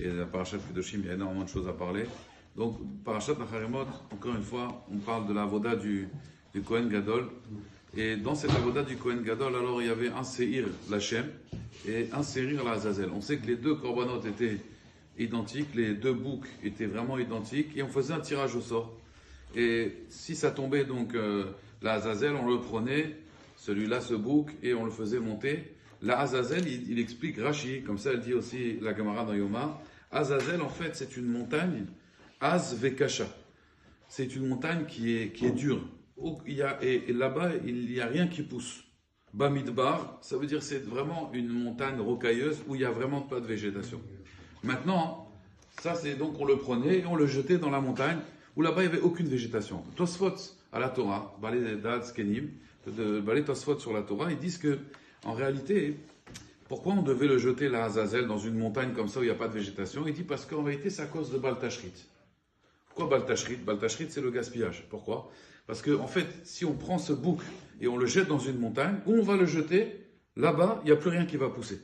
Et la parashat Kedoshim, il y a énormément de choses à parler. Donc, parashat Acharemot, encore une fois, on parle de la avoda du Kohen Gadol. Et dans cette avoda du Kohen Gadol, alors il y avait un Seir l'Hachem et un Seir l'Azazel. On sait que les deux corbanotes étaient identiques, les deux boucs étaient vraiment identiques, et on faisait un tirage au sort. Et si ça tombait donc l'Azazel, on le prenait, celui-là, ce bouc, et on le faisait monter. L'Azazel, il explique Rashi, comme ça elle dit aussi la Gemara dans Yoma. Azazel, en fait, c'est une montagne, Az Vekasha. C'est une montagne qui est dure. Et là-bas, il n'y a rien qui pousse. Bamidbar, ça veut dire que c'est vraiment une montagne rocailleuse où il n'y a vraiment pas de végétation. Maintenant, ça c'est donc on le prenait et on le jetait dans la montagne où là-bas il n'y avait aucune végétation. Tosfot à la Torah, Balé Dad Skenim, Balé Tosfot sur la Torah, ils disent que en réalité, pourquoi on devait le jeter la Azazel dans une montagne comme ça où il n'y a pas de végétation? Il dit parce qu'en réalité c'est à cause de Baltashrit. Pourquoi Baltashrit? Baltashrit c'est le gaspillage. Pourquoi? Parce que en fait, si on prend ce bouc et on le jette dans une montagne, où on va le jeter, là-bas, il n'y a plus rien qui va pousser.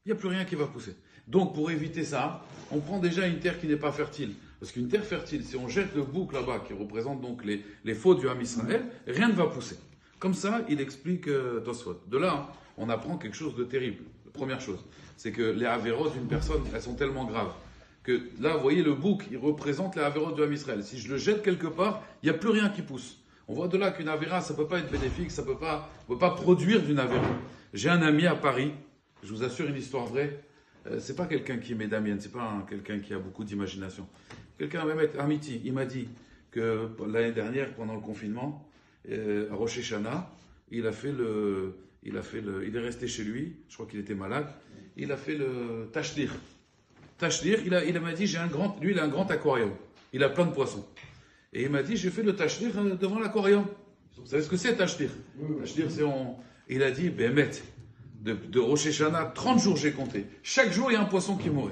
Il n'y a plus rien qui va pousser. Donc, pour éviter ça, on prend déjà une terre qui n'est pas fertile. Parce qu'une terre fertile, si on jette le bouc là-bas, qui représente donc les faux du Ham Israël, rien ne va pousser. Comme ça, il explique Tosfot. De là, on apprend quelque chose de terrible. La première chose, c'est que les avérotes d'une personne, elles sont tellement graves que là, vous voyez, le bouc, il représente les avérotes du Ham Israël. Si je le jette quelque part, il n'y a plus rien qui pousse. On voit de là qu'une avéra, ça ne peut pas être bénéfique, ça ne peut pas produire d'une avéra. J'ai un ami à Paris, je vous assure une histoire vraie. C'est pas quelqu'un qui est médamienne, c'est pas quelqu'un qui a beaucoup d'imagination. Quelqu'un à Mehmet Amiti, il m'a dit que l'année dernière, pendant le confinement, à Rosh Hashanah, il est resté chez lui, je crois qu'il était malade, il a fait le tashdir. Tashdir, il m'a dit, lui il a un grand aquarium, il a plein de poissons. Et il m'a dit, j'ai fait le tashdir devant l'aquarium. Vous savez ce que c'est tashdir? Tashdir, il a dit, Bémet, de Rosh Hashanah, 30 jours j'ai compté. Chaque jour, il y a un poisson qui mourait.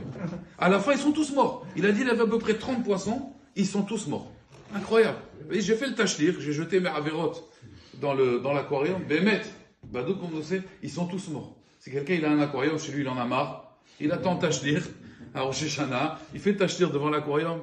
À la fin, ils sont tous morts. Il a dit, il avait à peu près 30 poissons, ils sont tous morts. Incroyable. Et j'ai fait le tashdir, j'ai jeté mes avérotes dans l'aquarium. Bémet, Badou, comme vous savez, ils sont tous morts. Si quelqu'un il a un aquarium, chez lui, il en a marre. Il attend tashdir à Rosh Hashanah, il fait tashdir devant l'aquarium.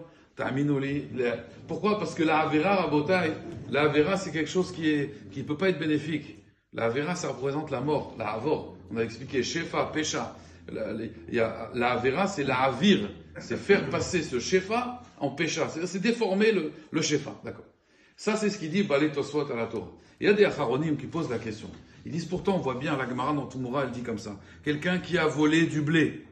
Pourquoi? Parce que la Avera, Rabotai, la Avera, c'est quelque chose qui ne peut pas être bénéfique. La Avera, ça représente la mort, la Avor. On a expliqué Shefa, Pesha. La Avera, c'est la Avir. C'est faire passer ce Shefa en Pesha. C'est déformer le Shefa. D'accord. Ça, c'est ce qu'il dit Balé Tosfot à la Torah. Il y a des Acharonim qui posent la question. Ils disent pourtant, on voit bien, la Gemara dans Tumura, elle dit comme ça. Quelqu'un qui a volé du blé.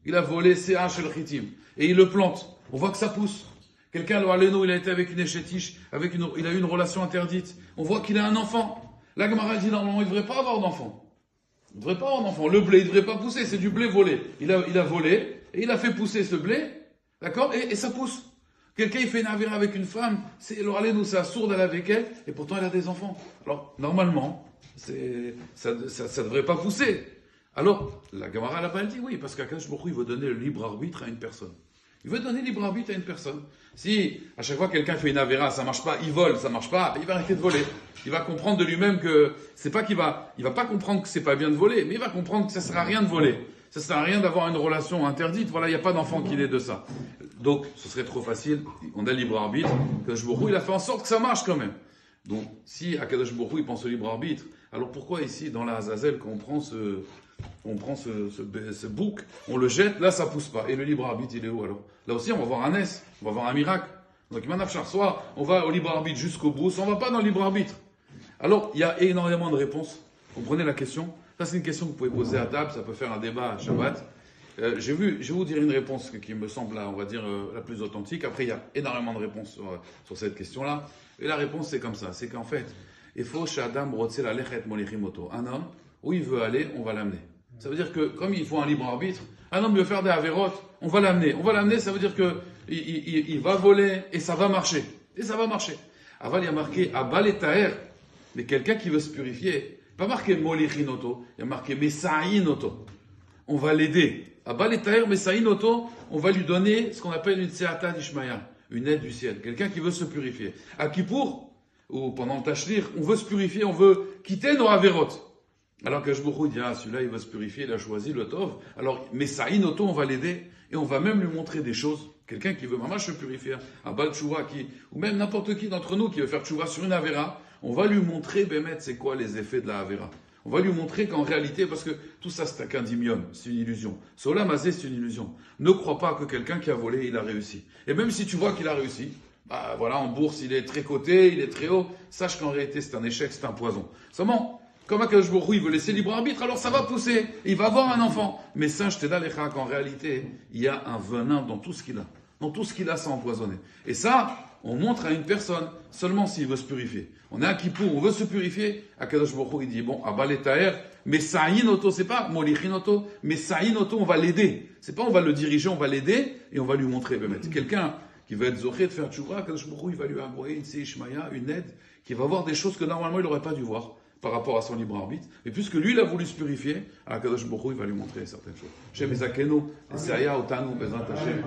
Il a volé CH el Chitim. Et il le plante. On voit que ça pousse. Quelqu'un, le Haléno, il a été avec une échétiche, il a eu une relation interdite. On voit qu'il a un enfant. La Gemara dit normalement, il ne devrait pas avoir d'enfant. Il ne devrait pas avoir d'enfant. Le blé, il ne devrait pas pousser, c'est du blé volé. Il a volé, et il a fait pousser ce blé, d'accord, et ça pousse. Quelqu'un, il fait une avéra avec une femme, le Haléno, c'est sourde elle avec elle, et pourtant elle a des enfants. Alors, normalement, ça ne devrait pas pousser. Alors, la Gemara là-bas, elle dit oui, parce qu'Akadosh Baruch Hu, il veut donner le libre arbitre à une personne. Il veut donner libre arbitre à une personne. Si, à chaque fois, quelqu'un fait une avéra, ça marche pas, il vole, ça marche pas, il va arrêter de voler. Il va comprendre de lui-même que c'est pas il va pas comprendre que c'est pas bien de voler, mais il va comprendre que ça sert à rien de voler. Ça sert à rien d'avoir une relation interdite. Voilà, il n'y a pas d'enfant qui naît de ça. Donc, ce serait trop facile. On a le libre arbitre. Akadosh Baruch Hu, il a fait en sorte que ça marche quand même. Donc, si Akadosh Baruch Hu, il pense au libre arbitre, alors pourquoi ici, dans la Azazel, quand on prend ce bouc, on le jette, là ça pousse pas. Et le libre arbitre, il est où alors? Là aussi, on va voir un S, on va voir un miracle. Donc, soit on va au libre arbitre jusqu'au bout, soit on va pas dans le libre arbitre. Alors, il y a énormément de réponses. Comprenez la question? Ça, c'est une question que vous pouvez poser à table, ça peut faire un débat à Shabbat. Je vais vous dire une réponse qui me semble, on va dire, la plus authentique. Après, il y a énormément de réponses sur cette question-là. Et la réponse, c'est comme ça. C'est qu'en fait, il faut Shadam Rotse la Lechet Molichimoto. Un homme, où il veut aller, on va l'amener. Ça veut dire que, comme il faut un libre arbitre, un homme veut faire des avérotes, on va l'amener. On va l'amener, ça veut dire que il va voler et ça va marcher. Et ça va marcher. Aval, il y a marqué Abal et Taher, mais quelqu'un qui veut se purifier. Pas marqué Molichinoto, il y a marqué Messaïnoto. On va l'aider. Abal et Taher, Messaïnoto, on va lui donner ce qu'on appelle une Tseata d'Ishmaïa, une aide du ciel. Quelqu'un qui veut se purifier. À Kippour, ou pendant le Tashlir, on veut se purifier, on veut quitter nos avérotes. Alors que Baruch Hu dit, celui-là, il veut se purifier, il a choisi le Tov. Alors, Messaïnoto, on va l'aider et on va même lui montrer des choses. Quelqu'un qui veut mamash se purifier, un bal tchouva ou même n'importe qui d'entre nous qui veut faire tchouva sur une avera, on va lui montrer, Bémet, c'est quoi les effets de la avera. On va lui montrer qu'en réalité, parce que tout ça c'est qu'un dimion, c'est une illusion. Sola Mazé, c'est une illusion. Ne crois pas que quelqu'un qui a volé, il a réussi. Et même si tu vois qu'il a réussi, bah voilà, en bourse, il est très coté, il est très haut, sache qu'en réalité c'est un échec, c'est un poison. Seulement, comme Akadosh Baruch Hu, il veut laisser libre arbitre, alors ça va pousser, il va avoir un enfant. Mais sache, Tedalecha, qu'en réalité, il y a un venin dans tout ce qu'il a. Dans tout ce qu'il a, c'est empoisonné. Et ça, on montre à une personne, seulement s'il veut se purifier. On est à Kippour, on veut se purifier. Akadosh Baruch Hu, il dit, bon, Abaletaer, mais Sa'inoto, c'est pas Molichinoto, mais Sa'inoto, on va l'aider. C'est pas on va le diriger, on va l'aider et on va lui montrer. Quelqu'un qui va être zoché de faire tchouva, Akadosh Baruch Hu, il va lui envoyer une Seishmaya, une aide, qui va voir des choses que normalement il n'aurait pas dû voir par rapport à son libre arbitre. Et puisque lui, il a voulu se purifier, Akadosh Baruch Hu, il va lui montrer certaines choses. Chez Mezakeno, Esaya, Otanu, Bezrat Hashem.